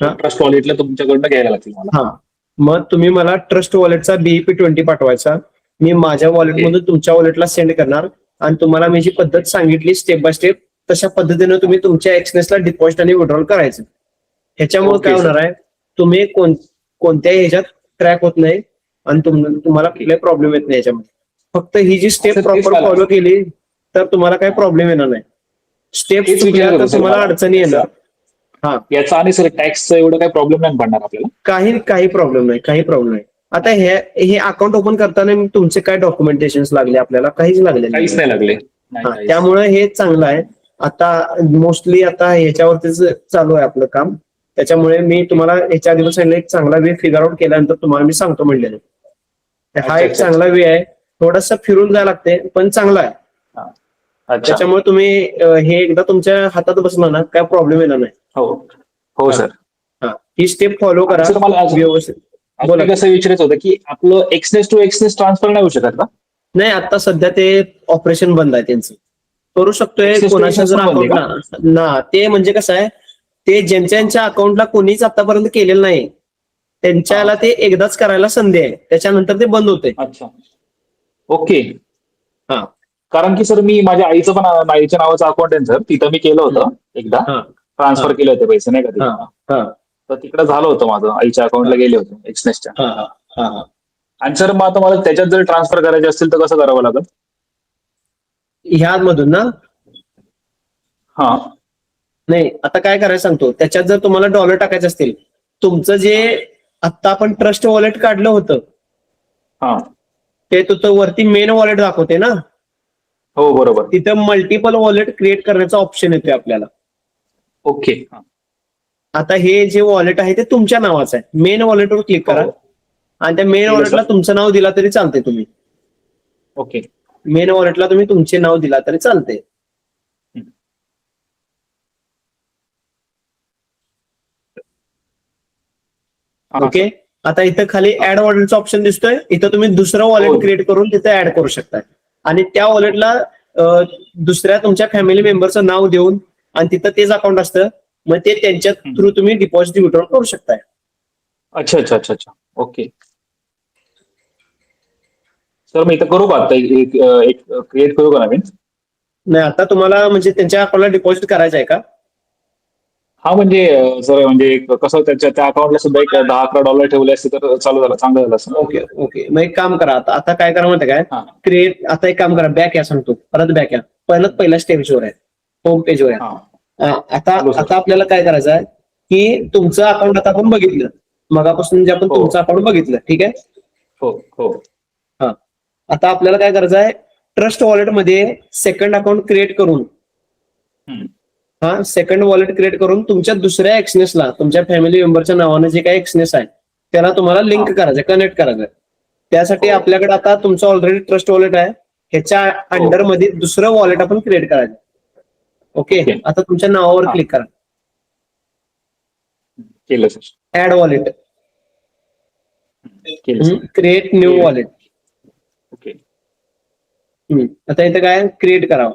Speaker 2: ट्रस्ट वॉलेटला तुमच्याकडनं घ्यायला लागतील मला.
Speaker 1: हा, मग तुम्ही मला ट्रस्ट वॉलेटचा BEP20 पाठवायचा. मी माझ्या वॉलेटमधून तुमच्या वॉलेटला सेंड करणार आणि तुम्हाला मी जी पद्धत सांगितली स्टेप बाय स्टेप तशा पद्धतीने तुम्ही तुमच्या एक्सनेसला डिपॉझिट आणि विड्रॉल करायचं. ह्याच्यामुळे काय होणार आहे, तुम्ही कोणत्याही ह्याच्यात ट्रॅक होत नाही आणि तुम्हाला कुठलाही प्रॉब्लेम येत नाही याच्यामध्ये. फक्त ही जी स्टेप प्रॉपर फॉलो केली तर तुम्हाला काही प्रॉब्लेम येणार नाही. स्टेप चुकल्या तर तुम्हाला अडचणी येणार. हा,
Speaker 2: याचा आणि सर टॅक्सचा एवढं काही प्रॉब्लेम नाही पडणार आपल्याला?
Speaker 1: काही प्रॉब्लेम नाही, काही प्रॉब्लेम नाही. आता हे अकाउंट ओपन करताना तुमचे काय डॉक्युमेंटेशन लागले आपल्याला? काहीच लागले
Speaker 2: काहीच नाही लागले.
Speaker 1: त्यामुळे हे चांगलं आहे. आता मोस्टली आता ह्याच्यावरतीच चालू आहे आपलं काम. त्याच्यामुळे मी तुम्हाला याच्या आधी सांगितलं एक चांगला वे फिगर आउट केल्यानंतर तुम्हाला मी सांगतो म्हणलेलं. हा एक चांगला वे आहे. थोडासा फिरून जायला लागते पण चांगला आहे. त्याच्यामुळे तुम्ही हे एकदा तुमच्या हातात बसलं ना काय प्रॉब्लेम येणार नाही.
Speaker 2: हो सर.
Speaker 1: हा, ही स्टेप फॉलो करा व्यवस्थित.
Speaker 2: बोला. कसं विचारायचं होतं की आपलं एक्सनेस टू एक्सनेस ट्रान्सफर नाही होऊ शकत का?
Speaker 1: नाही, आता सध्या ते ऑपरेशन बंद आहे त्यांचं. करू शकतोय कोणाच्या जर अकाउंटला ना. ते म्हणजे कसं आहे, ते ज्यांच्या अकाउंटला कोणीच आतापर्यंत केलेलं नाही त्यांच्याला ते एकदाच करायला संधी आहे. त्याच्यानंतर ते बंद होते.
Speaker 2: अच्छा, ओके.
Speaker 1: हा,
Speaker 2: कारण की सर मी माझ्या आईचं पण आईच्या नावाचं अकाउंट आहे सर, तिथं मी केलं होतं एकदा, ट्रान्सफर केले होते पैसे नाही का, तर तिकडे झालं होतं माझं. आईच्या अकाउंटला गेले होते एक्सनेसच्या. आणि सर मग आता मला त्याच्यात जर ट्रान्सफर करायचे असतील तर कसं करावं लागेल?
Speaker 1: ह्यामधून ना?
Speaker 2: हा,
Speaker 1: नाही, आता काय करायचं सांगतो. त्याच्यात जर तुम्हाला डॉलर टाकायचे असतील, तुमचं जे आता आपण ट्रस्ट वॉलेट काढलं होतं ते तुझं वरती मेन वॉलेट दाखवते ना?
Speaker 2: हो बरोबर.
Speaker 1: तिथं मल्टिपल वॉलेट क्रिएट करण्याचा ऑप्शन येतोय आपल्याला.
Speaker 2: ओके.
Speaker 1: आता हे जे वॉलेट आहे ते तुमच्या नावाचं आहे. मेन वॉलेटवर क्लिक करा आणि त्या मेन वॉलेटला तुमचं नाव दिला तरी चालते तुम्ही.
Speaker 2: ओके.
Speaker 1: मेन वॉलेटला तुम्ही तुमचे नाव दिला तरी चालते. ओके. आता इथं खाली ऍड वॉलेटचा ऑप्शन दिसतोय. इथं तुम्ही दुसरं वॉलेट क्रिएट करून तिथं ऍड करू शकता आणि त्या वॉलेटला दुसऱ्या तुमच्या फॅमिली मेंबरचं नाव देऊन आणि तिथं तेच अकाउंट असतं, मग ते त्यांच्या थ्रू तुम्ही डिपॉझिट विड्रॉल करू शकताय.
Speaker 2: अच्छा अच्छा अच्छा अच्छा, ओके. सर मी इथं करू का आता एक क्रिएट करू का नवीन?
Speaker 1: नाही, आता तुम्हाला म्हणजे त्यांच्या अकाउंटला डिपॉझिट करायचं आहे का?
Speaker 2: हा म्हणजे सर म्हणजे कसं त्या अकाउंटला सुद्धा एक $10-11 ठेवले असते तर चालू झालं, चांगलं झालं असं.
Speaker 1: ओके ओके, मग एक काम करा, आता आता काय करा माहिती काय,
Speaker 2: हा
Speaker 1: क्रिएट, आता एक काम करा, बॅक या सांगतो, परत बॅक या, पहिल्या स्टेप्सवर आहे, होम पेजवर आहे.
Speaker 2: हा
Speaker 1: आता
Speaker 2: चालू सर.
Speaker 1: आता आपल्याला काय करायचं आहे की तुमचं अकाउंट आता आपण बघितलं, मगापासून जे आपण
Speaker 2: हो
Speaker 1: तुमचं अकाउंट बघितलं, ठीक आहे.
Speaker 2: हो हो.
Speaker 1: हा, आता आपल्याला काय करायचं आहे, ट्रस्ट वॉलेटमध्ये सेकंड अकाउंट क्रिएट करून,
Speaker 2: हम्म.
Speaker 1: हा सेकंड वॉलेट क्रिएट करून तुमच्या दुसऱ्या एक्सनेसला, तुमच्या फॅमिली मेंबरच्या नावाने जे काही एक्सनेस आहे त्याला तुम्हाला लिंक
Speaker 2: हा.
Speaker 1: करायचं, कनेक्ट करायचं. त्यासाठी
Speaker 2: हो
Speaker 1: आपल्याकडे आता तुमचं ऑलरेडी ट्रस्ट वॉलेट आहे, ह्याच्या
Speaker 2: हो.
Speaker 1: अंडरमध्ये दुसरं वॉलेट आपण क्रिएट करायचं. Okay,
Speaker 2: okay.
Speaker 1: आता तुमच्या नावावर
Speaker 2: हा
Speaker 1: क्लिक करा,
Speaker 2: केलं सर.
Speaker 1: ऍड वॉलेट,
Speaker 2: केलं सर.
Speaker 1: क्रिएट न्यू
Speaker 2: केलं.
Speaker 1: वॉलेट.
Speaker 2: ओके
Speaker 1: आता इथं काय क्रिएट करावं,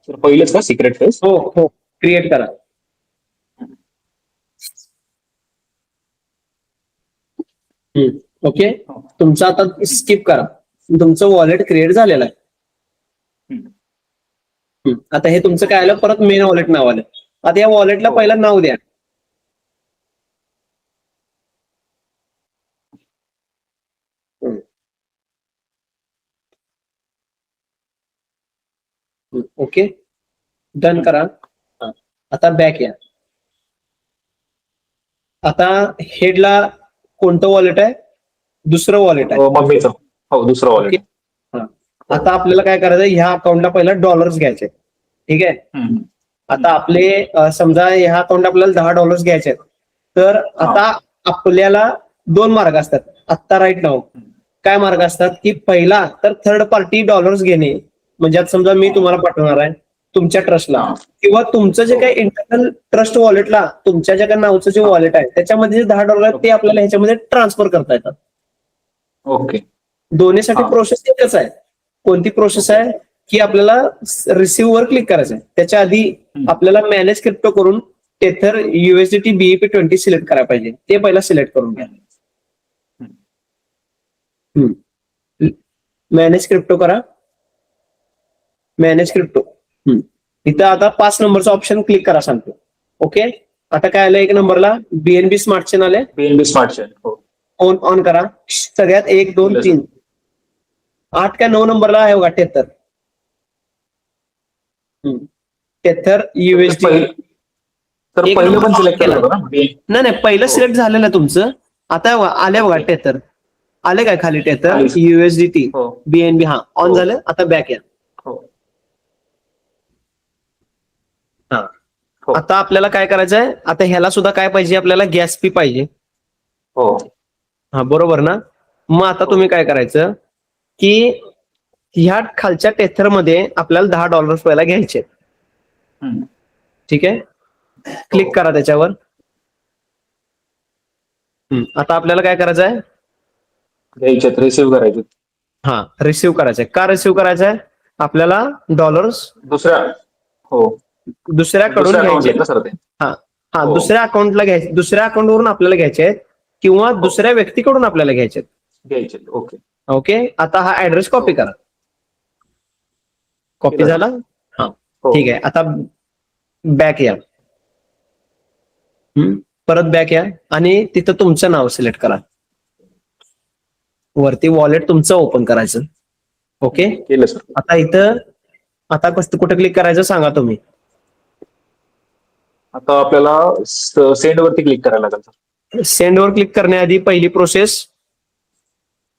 Speaker 2: सर, पहिलेच का सिक्रेट फेस?
Speaker 1: हो हो, क्रिएट करा. ओके, तुमचं आता स्किप करा, तुमचं वॉलेट क्रिएट झालेलं आहे. आता हे तुमचं काय आलं, परत मेन वॉलेट नाव आलं. आता या वॉलेटला
Speaker 2: हो.
Speaker 1: पहिला नाव द्या. ओके, डन करा. आता बॅक या. आता हेडला कोणतं वॉलेट आहे, दुसरं वॉलेट आहे.
Speaker 2: मम्मीचं, हो दुसरं
Speaker 1: ओके,
Speaker 2: वॉलेट.
Speaker 1: आता आपल्याला काय करायचं, ह्या अकाउंटला पहिला डॉलर्स घ्यायचे, ठीक आहे. आता आपले समजा ह्या अकाउंट आपल्याला $10 घ्यायचे आहेत, तर आता आपल्याला दोन मार्ग असतात आत्ता राईट नाव. काय मार्ग असतात की पहिला तर थर्ड पार्टी डॉलर्स घेणे, म्हणजे आता समजा मी तुम्हाला पाठवणार आहे तुमच्या ट्रस्टला, किंवा तुमचं जे काही इंटरनल ट्रस्ट वॉलेटला तुमच्या ज्या काही नावचं जे वॉलेट आहे त्याच्यामध्ये जे $10 ते आपल्याला ह्याच्यामध्ये ट्रान्सफर करता येतात.
Speaker 2: ओके,
Speaker 1: दोन्हीसाठी प्रोसेस एकच आहे. कोणती प्रोसेस आहे की आपल्याला रिसिव्ह वर क्लिक करायचं आहे, त्याच्या आधी आपल्याला मॅनेज क्रिप्टो करून टेथर USDT BEP20 सिलेक्ट करायला पाहिजे, ते पहिला सिलेक्ट करून घ्या. मॅनेज क्रिप्टो करा, मॅनेज क्रिप्टो. इथं आता 5 नंबरचा ऑप्शन क्लिक करा सांगतो. ओके, आता काय आलं, 1 नंबरला BNB स्मार्ट चेन आले,
Speaker 2: BNB स्मार्ट चेन. हो,
Speaker 1: ऑन करा. सगळ्यात 1 2 3 8 का 9 नंबरला आहे बघा टेथर. Tether USD.
Speaker 2: तर पहिलं पण सिलेक्ट केलं होतं ना?
Speaker 1: नाही, पहिलं सिलेक्ट झालेलं आहे तुमचं. आता आले बघा टेथर, आले काय खाली टेथर USDT BNB, हा ऑन झालं. आता बॅक या. हा, आता आपल्याला काय करायचंय, आता ह्याला सुद्धा काय पाहिजे, आपल्याला गॅस फी पाहिजे.
Speaker 2: हो,
Speaker 1: हा बरोबर ना. मग आता तुम्ही काय करायचं की ह्या खालच्या टेथरमध्ये आपल्याला $10 पहिला घ्यायचे, ठीक आहे. क्लिक करा त्याच्यावर. आता आपल्याला काय करायचं आहे,
Speaker 2: घ्यायचे, रिसिव्ह करायचे.
Speaker 1: हा रिसिव्ह करायचंय. का रिसिव्ह करायचंय, आपल्याला डॉलर्स दुसऱ्याकडून घ्यायचे. हा हा, दुसऱ्या अकाउंटला घ्यायचे, दुसऱ्या अकाउंटवरून आपल्याला घ्यायचे आहेत, किंवा दुसऱ्या व्यक्तीकडून आपल्याला घ्यायचे आहेत.
Speaker 2: ओके
Speaker 1: ओके, आता हा ऍड्रेस कॉपी करा. कॉपी झाला. हा ठीक आहे, आता बॅक या. परत बॅक या आणि तिथं तुमचं नाव सिलेक्ट करा. वरती वॉलेट तुमचं ओपन करायचं. ओके,
Speaker 2: केलं सर.
Speaker 1: आता इथं आता कुठं क्लिक करायचं सांगा तुम्ही.
Speaker 2: आता आपल्याला सेंड वरती क्लिक करायला लागेल सर.
Speaker 1: सेंड वर क्लिक करण्याआधी पहिली प्रोसेस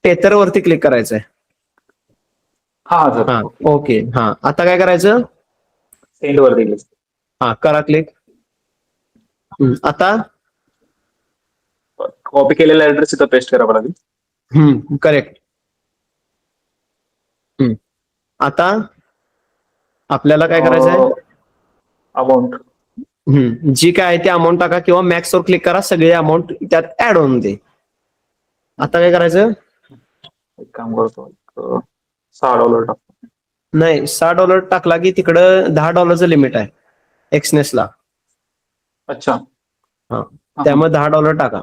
Speaker 1: टेथर वरती क्लिक करायचं आहे. हा ओके, हा आता काय करायचं,
Speaker 2: सेंड वरती क्लिक.
Speaker 1: हा करा क्लिक. आता
Speaker 2: कॉपी केलेला ऍड्रेस इथं पेस्ट करावा लागेल.
Speaker 1: करेक्ट. आता आपल्याला काय करायचं आहे,
Speaker 2: अमाऊंट
Speaker 1: जी काय आहे ती अमाऊंट टाका, किंवा मॅक्स वर क्लिक करा, सगळे अमाऊंट त्यात ऍड होऊन दे. आता काय करायचं,
Speaker 2: एक काम करतो, $6 टाकतो.
Speaker 1: नाही, $6 टाकला की तिकडं $10 लिमिट आहे एक्सनेसला.
Speaker 2: अच्छा,
Speaker 1: हा, त्यामुळे $10 टाका.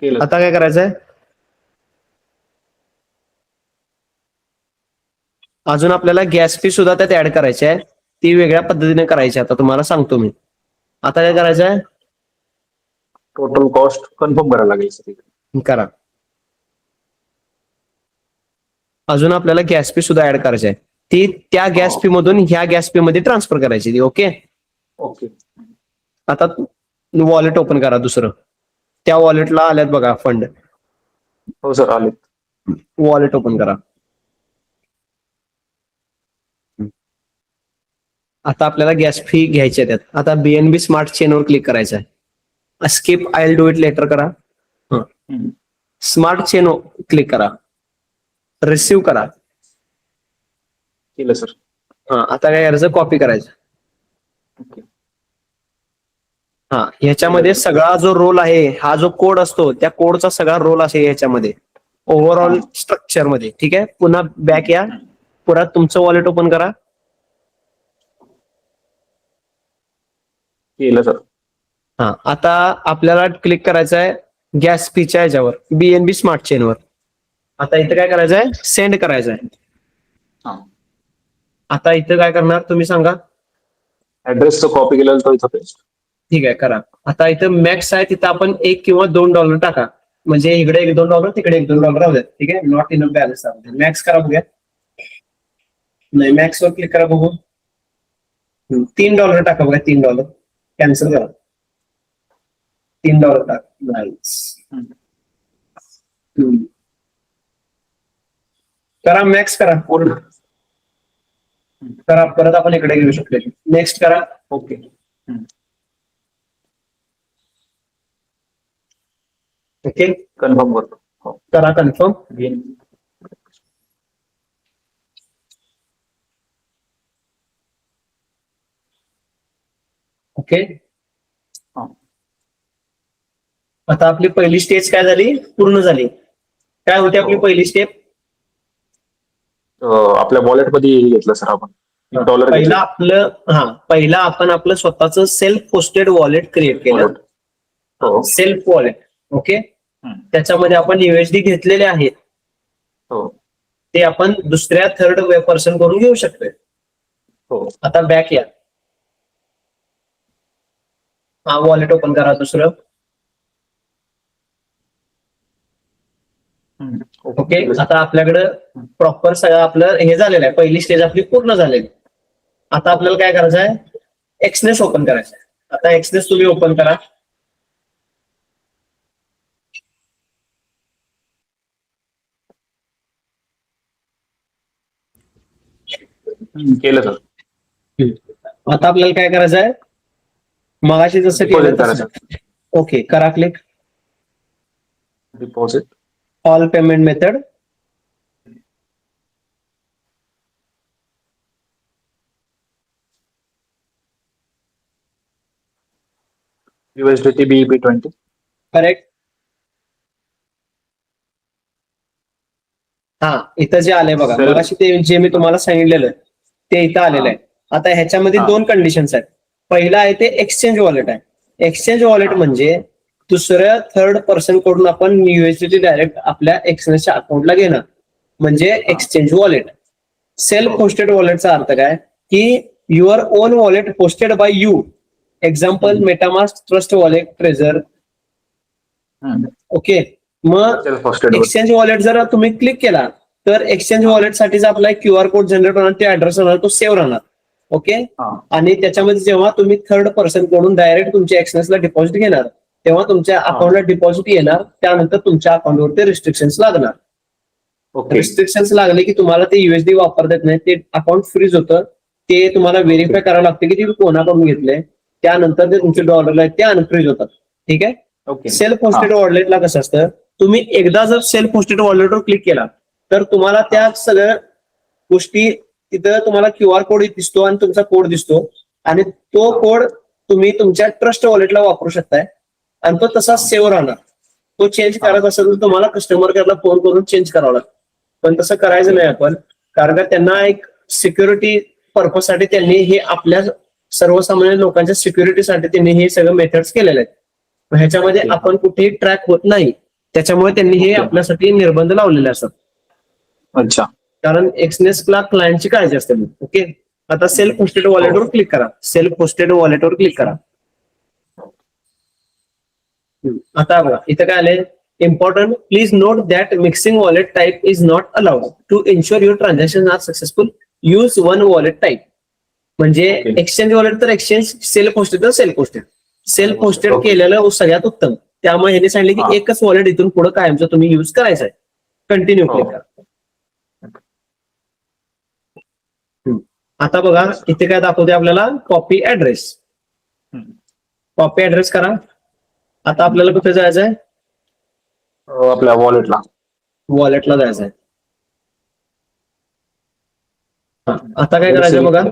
Speaker 2: केलं.
Speaker 1: आता काय करायचंय, अजून आपल्याला गॅस फी सुद्धा त्यात ऍड करायची आहे, ती वेगळ्या पद्धतीने करायची आता तुम्हाला सांगतो मी. आता काय करायचं आहे,
Speaker 2: टोटल कॉस्ट कन्फर्म करायला लागेल सर.
Speaker 1: करा. अजून आपल्याला गॅस फी सुद्धा ऍड करायची आहे, ती त्या गॅस फी मधून ह्या गॅस फी मध्ये ट्रान्सफर करायची ती. ओके.
Speaker 2: ओके.
Speaker 1: आता वॉलेट ओपन करा दुसरं. त्या वॉलेटला आल्यात बघा फंड.
Speaker 2: हो सर आले.
Speaker 1: वॉलेट ओपन करा. आता आपल्याला गॅस फी घ्यायची आहे त्यात. आता बीएनबी स्मार्ट चेनवर क्लिक करायचं आहे. Skip I will do it later करा. स्मार्ट चेन क्लिक करा. रिसिव्ह करा.
Speaker 2: केलं सर.
Speaker 1: आता काय करायचं, कॉपी करायचं.
Speaker 2: ओके.
Speaker 1: ह्याच्यामध्ये सगळा जो रोल आहे, हा जो कोड असतो त्या कोडचा सगळा रोल असेल ह्याच्यामध्ये ओव्हरऑल स्ट्रक्चर मध्ये. ठीक आहे. पुन्हा बॅक या. परत तुमचं वॉलेट ओपन करा.
Speaker 2: केलं सर.
Speaker 1: आता आपल्याला क्लिक करायचं आहे गॅस फीच्या ह्याच्यावर, बीएनबी स्मार्ट चेनवर. आता इथं काय करायचं आहे, सेंड करायचं आहे. आता इथं काय करणार तुम्ही सांगा.
Speaker 2: ऍड्रेस तो कॉपी केलेला तो इथं पेस्ट.
Speaker 1: ठीक आहे, करा. आता इथं मॅक्स आहे, तिथं आपण $1 किंवा $2 टाका. म्हणजे इकडे $1-2 तिकडे $1-2 राहू द्या. ठीक आहे. Not in balance. मॅक्स करा बघूया. नाही, मॅक्स वर क्लिक करा बघू. $3 टाका बघा. $3 कॅन्सल करा. $3 टाक. नाईस. करा मॅक्स करा.
Speaker 2: पूर्ण
Speaker 1: करा. परत आपण इकडे घेऊ शकतो. नेक्स्ट करा.
Speaker 2: ओके.
Speaker 1: ओके.
Speaker 2: कन्फर्म करतो.
Speaker 1: करा कन्फर्म. ओके. आता आपली पहिली स्टेज काय झाली, पूर्ण झाली. काय होती आपली पहिली स्टेप,
Speaker 2: आपल्या वॉलेट मध्ये घेतलं सर आपण $1
Speaker 1: पहिला आपण आपलं स्वतःचं सेल्फ होस्टेड वॉलेट क्रिएट केलं. Self wallet. ओके. त्याच्यामध्ये आपण USD घेतलेले आहेत, ते आपण दुसऱ्या थर्ड पर्सन करून घेऊ शकतोय. आता बॅक या. वॉलेट ओपन करा दुसरं. ओके. आता आपल्याकडं प्रॉपर सगळं आपलं हे झालेलं आहे. पहिली स्टेज आपली पूर्ण झालेली. आता आपल्याला काय करायचं आहे, एक्सनेस ओपन करायचं आहे. आता एक्सनेस तुम्ही ओपन करा.
Speaker 2: केलं सर.
Speaker 1: आता आपल्याला काय करायचं आहे, मगाशी जसं केलं तसं. ओके. करा click.
Speaker 2: Deposit.
Speaker 1: All payment method.
Speaker 2: USDT BEP20.
Speaker 1: Correct. इथं जे आलंय बघा, मगाशी ते जे मी तुम्हाला सांगितलेलं ते इथं आलेलं आहे. आता ह्याच्यामध्ये 2 कंडिशन्स आहेत. पहिला आहे ते एक्सचेंज वॉलेट आहे. एक्सचेंज वॉलेट म्हणजे दुसऱ्या थर्ड पर्सन कडून आपण USDT डायरेक्ट आपल्या एक्सचेंजच्या अकाउंटला घेणं, म्हणजे एक्सचेंज वॉलेट. सेल्फ होस्टेड वॉलेटचा अर्थ काय, की your on wallet hosted by you. Example MetaMask, trust wallet, treasurer. Okay. मग एक्सचेंज वॉलेट जर तुम्ही क्लिक केला तर एक्सचेंज वॉलेट साठीचा आपला QR कोड जनरेट होणार, ते ऍड्रेस होणार, तो सेव्ह राहणार. ओके. आणि त्याच्यामध्ये जेव्हा तुम्ही थर्ड पर्सन कडून डायरेक्ट तुमच्या एक्सचेंजला डिपॉझिट घेणार, तेव्हा तुमच्या अकाउंटला डिपॉझिट येणार. त्यानंतर तुमच्या अकाउंटवरती रिस्ट्रिक्शन्स लागणार. रिस्ट्रिक्शन्स लागले की तुम्हाला ते USD वापरता येत नाही, ते अकाउंट फ्रीज होतं. ते तुम्हाला व्हेरीफाय करावं लागतं की ते कोणाकडून घेतलंय. त्यानंतर ते तुमचे डॉलर आहेत ते अनफ्रीज होतात. ठीक आहे. सेल्फ होस्टेड वॉलेटला कसं असतं, तुम्ही एकदा जर सेल्फ होस्टेड वॉलेटवर क्लिक केला तर तुम्हाला त्या सगळ्या गोष्टी तिथं तुम्हाला QR कोड दिसतो आणि तुमचा कोड दिसतो, आणि तो कोड तुम्ही तुमच्या ट्रस्ट वॉलेटला वापरू शकताय आणि तो तसा सेव्ह राहणार. तो चेंज करायचा असेल तर तुम्हाला कस्टमर केअरला फोन करून चेंज करावा लागतो. पण तसं करायचं नाही आपण, कारण का त्यांना एक सिक्युरिटी पर्पजसाठी त्यांनी हे आपल्या सर्वसामान्य लोकांच्या सिक्युरिटीसाठी त्यांनी हे सगळं मेथड्स केलेले आहेत. ह्याच्यामध्ये आपण कुठेही ट्रॅक होत नाही, त्याच्यामुळे त्यांनी हे आपल्यासाठी निर्बंध लावलेले असतात.
Speaker 2: अच्छा.
Speaker 1: कारण एक्सनेसला क्लायंटची काळजी असते. ओके, आता सेल्फ होस्टेड वॉलेटवर क्लिक करा. सेल्फ होस्टेड वॉलेटवर क्लिक करा. आता बघा इथं काय आलंय, important, please note that mixing wallet type is not allowed to ensure your transaction are successful. Use one wallet type. म्हणजे एक्सचेंज वॉलेट तर एक्सचेंज, सेल्फ होस्टेड तर सेल्फ होस्टेड. सेल्फ होस्टेड केलेलं सगळ्यात उत्तम. त्यामुळे ह्यांनी सांगितले की एकच वॉलेट इथून पुढे कायमचं तुम्ही युज करायचं आहे. कंटिन्यू क्लिक करा. आता बघा इथे काय दाखवते आपल्याला, कॉपी ऍड्रेस. कॉपी ऍड्रेस करा. आता आपल्याला कुठे जायचं आहे,
Speaker 2: आपल्या वॉलेटला.
Speaker 1: वॉलेटला जायचं आहे. आता काय करायचं बघा.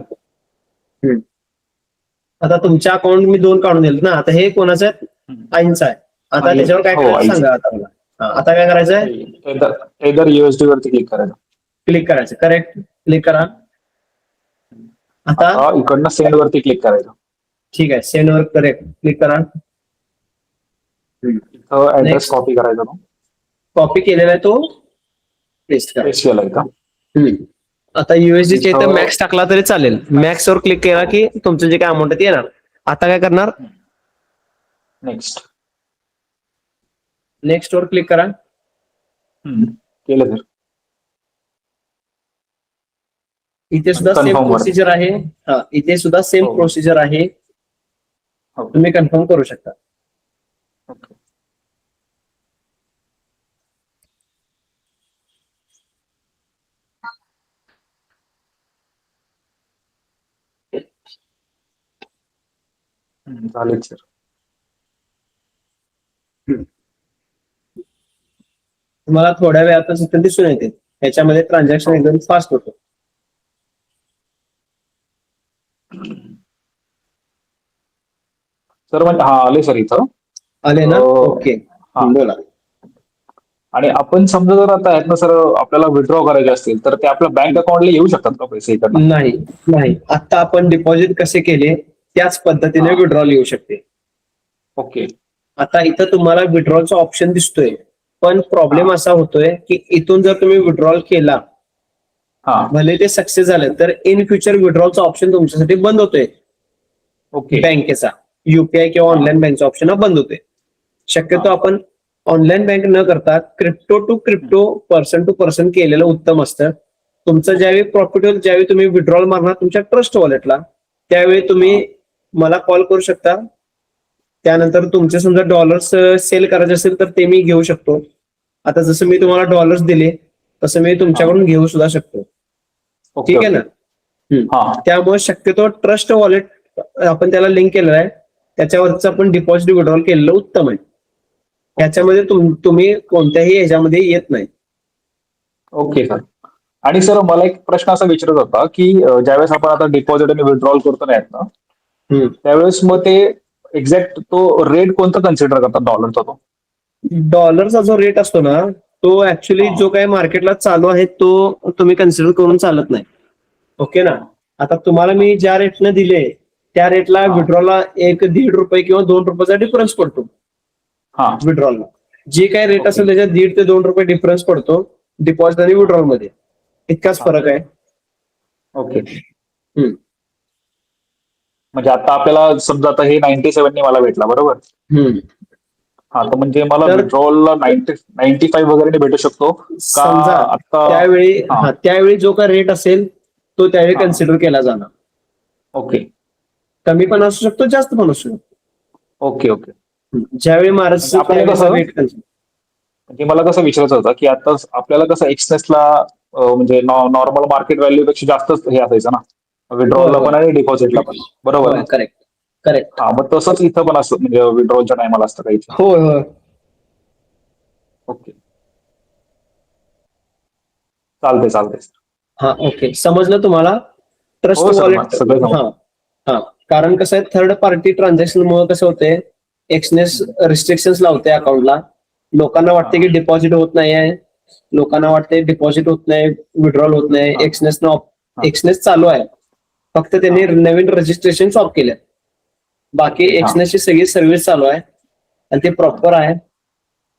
Speaker 1: आता तुमच्या अकाउंट मी 2 काढून दिले ना. आता हे कोणाचं आहे, आईंचं आहे. आता त्याच्यावर काय करायचं सांगा आता मला. आता काय करायचं आहे,
Speaker 2: एदर युएसडी वरती क्लिक करायचं.
Speaker 1: क्लिक करायचं. करेक्ट, क्लिक करा. आता
Speaker 2: इकडनं सेंड वरती क्लिक करायचं.
Speaker 1: ठीक आहे, सेंड वर करेक्ट क्लिक करा.
Speaker 2: ऍड्रेस कॉपी करायचा.
Speaker 1: कॉपी केलेला आहे तो पेस्ट करा. आता युएसडी इथं मॅक्स टाकला तरी चालेल. मॅक्स वर क्लिक केला की तुमचं जे काय अमाऊंट आहे ते येणार. आता काय करणार,
Speaker 2: नेक्स्ट.
Speaker 1: नेक्स्ट वर क्लिक करा.
Speaker 2: केलं सर.
Speaker 1: इथे सुद्धा सेम प्रोसिजर आहे. इथे सुद्धा सेम प्रोसिजर आहे. तुम्ही कन्फर्म करू शकता.
Speaker 2: चालेल सर.
Speaker 1: तुम्हाला थोड्या वेळातच इथे दिसून येते. याच्यामध्ये ट्रान्झॅक्शन एकदम फास्ट होतो.
Speaker 2: सर म्हणजे आले सर इथं.
Speaker 1: आले ना. ओके, बोला.
Speaker 2: आणि आपण समजा जर आता आहेत ना सर, आपल्याला विथड्रॉ करायचे असतील तर ते आपल्या बँक अकाउंटला येऊ शकतात का पैसे इकडनं?
Speaker 1: नाही. आता आपण डिपॉझिट कसे केले त्याच पद्धतीने विड्रॉल येऊ शकते.
Speaker 2: ओके.
Speaker 1: आता इथं तुम्हाला विड्रॉलचा ऑप्शन दिसतोय, पण प्रॉब्लेम असा होतोय की इथून जर तुम्ही विड्रॉल केला, भले ते सक्सेस झाले, तर इन फ्युचर विड्रॉलचा ऑप्शन तुमच्यासाठी बंद होतोय.
Speaker 2: ओके.
Speaker 1: बँकेचा युपीआय किंवा ऑनलाईन बँकचा ऑप्शन बंद होते. शक्यतो आपण ऑनलाईन बँक न करता crypto to crypto, person to person केलेलं उत्तम असतं. तुमचं ज्यावेळी प्रॉफिट होईल, ज्यावेळी तुम्ही विड्रॉल मारणार तुमच्या ट्रस्ट वॉलेटला, त्यावेळी तुम्ही मला कॉल करू शकता. त्यानंतर तुमचे समजा डॉलर्स सेल करायचे असेल तर ते मी घेऊ शकतो. आता जसं मी तुम्हाला डॉलर्स दिले तसं मी तुमच्याकडून घेऊ सुद्धा शकतो. ठीक आहे ना. त्यामुळे शक्यतो ट्रस्ट वॉलेट आपण त्याला लिंक केलेलं आहे, त्याच्यावरच आपण डिपॉझिट विड्रॉल केलेलं उत्तम आहे. याच्यामध्ये तुम्ही कोणत्याही ह्याच्यामध्ये येत नाही.
Speaker 2: Okay sir. आणि सर मला एक प्रश्न असा विचारत होता की ज्यावेळेस आपण आता डिपॉझिट आणि विड्रॉल करतो नाहीत ना, त्यावेळेस मग ते एक्झॅक्ट तो रेट कोणता कन्सिडर करतात डॉलरचा? तो
Speaker 1: डॉलरचा जो रेट असतो ना, तो ऍक्च्युली जो काही मार्केटला चालू आहे तो तुम्ही कन्सिडर करून चालत नाही. ओके ना. आता तुम्हाला मी ज्या रेटने दिले त्या रेटला विड्रॉला ₹1-1.5 किंवा ₹2 डिफरन्स पडतो. विड्रॉलला जे काही रेट असेल त्याच्यात ₹1.5 ते ₹2 डिफरन्स पडतो डिपॉझिट आणि विड्रॉल मध्ये. इतकाच फरक आहे.
Speaker 2: ओके. म्हणजे आता आपल्याला समजा आता हे 97 ने मला भेटला, बरोबर? तर म्हणजे मला विड्रॉलला 95 वगैरे भेटू शकतो
Speaker 1: समजा. त्यावेळी जो काही रेट असेल तो त्यावेळी कन्सिडर केला जाणार.
Speaker 2: ओके.
Speaker 1: कमी पण असू शकतो, जास्त पण असू शकतो.
Speaker 2: ओके. ओके.
Speaker 1: ज्यावेळी महाराष्ट्र
Speaker 2: म्हणजे मला कसं विचारायचं होतं की आता आपल्याला कसं एक्सनेसला म्हणजे नॉर्मल मार्केट व्हॅल्यू पेक्षा जास्तच हे असायचं ना, विड्रॉलला पण आणि डिपॉझिटला पण, बरोबर?
Speaker 1: करेक्ट.
Speaker 2: मग तसंच इथं पण असतं, म्हणजे विड्रॉलच्या टायमाला असतं काही?
Speaker 1: होय.
Speaker 2: ओके, चालते.
Speaker 1: ओके, समजलं तुम्हाला? Trust wallet. कारण कसं आहे, थर्ड पार्टी ट्रान्झॅक्शन मुळे कसं होतंय, एक्सनेस रिस्ट्रिक्शन्स लावते अकाउंटला. लोकांना वाटते की डिपॉझिट होत नाही, लोकांना वाटते डिपॉझिट होत नाही, विड्रॉल होत नाही. एक्सनेस चालू आहे, फक्त त्यांनी नवीन रजिस्ट्रेशन स्टॉप केलं. बाकी एक्सनेसची सगळी सर्व्हिस चालू आहे आणि ते प्रॉपर आहे,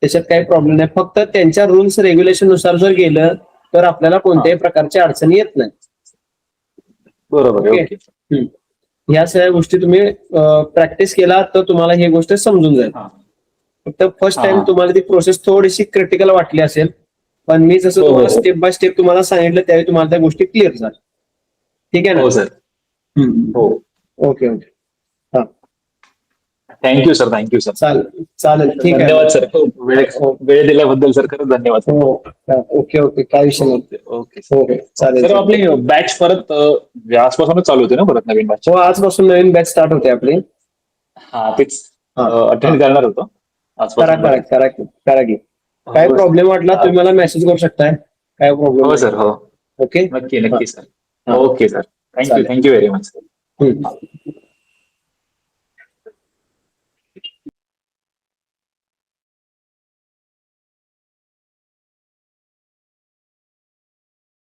Speaker 1: त्याच्यात काही प्रॉब्लेम नाही. फक्त त्यांच्या रूल्स रेग्युलेशन नुसार जर गेलं तर आपल्याला कोणत्याही प्रकारची अडचणी येत नाही.
Speaker 2: बरोबर आहे.
Speaker 1: ओके.
Speaker 2: ओके.
Speaker 1: ह्या सगळ्या गोष्टी तुम्ही प्रॅक्टिस केला तर तुम्हाला ही गोष्ट समजून जाईल.
Speaker 2: हा.
Speaker 1: फक्त फर्स्ट
Speaker 2: हा,
Speaker 1: टाइम
Speaker 2: हा.
Speaker 1: तुम्हाला ती प्रोसेस थोडीशी क्रिटिकल वाटली असेल, पण मी जसं
Speaker 2: हो, हो,
Speaker 1: तुम्हाला
Speaker 2: हो.
Speaker 1: स्टेप बाय स्टेप तुम्हाला सांगितलं त्यावेळी तुम्हाला त्या गोष्टी क्लिअर झाल्या. ठीक आहे ना?
Speaker 2: हो सर. हो.
Speaker 1: Okay okay. हा,
Speaker 2: थँक्यू सर. Thank you sir.
Speaker 1: चालेल चालेल, ठीक आहे.
Speaker 2: धन्यवाद सर. वेळ दिल्याबद्दल सर खरंच धन्यवाद सर.
Speaker 1: हो, ओके ओके, काय विषय नाही.
Speaker 2: ओके
Speaker 1: ओके, चालेल.
Speaker 2: सर. आपली बॅच परत आजपासूनच चालू होते ना परत नवीन बॅच?
Speaker 1: हो, आजपासून नवीन बॅच स्टार्ट होते आपली.
Speaker 2: हा तेच
Speaker 1: हा.
Speaker 2: अटेंड करणार होतो
Speaker 1: करा
Speaker 2: आजपासून.
Speaker 1: करा करा करा की. काय
Speaker 2: हो, सर.
Speaker 1: प्रॉब्लेम वाटला तुम्ही मला मेसेज करू शकताय. काय प्रॉब्लेम?
Speaker 2: हो सर. हो,
Speaker 1: ओके.
Speaker 2: नक्की नक्की सर.
Speaker 1: हा.
Speaker 2: Okay sir. थँक्यू.
Speaker 1: चालेल.
Speaker 2: Thank you very much sir.
Speaker 1: हम्म.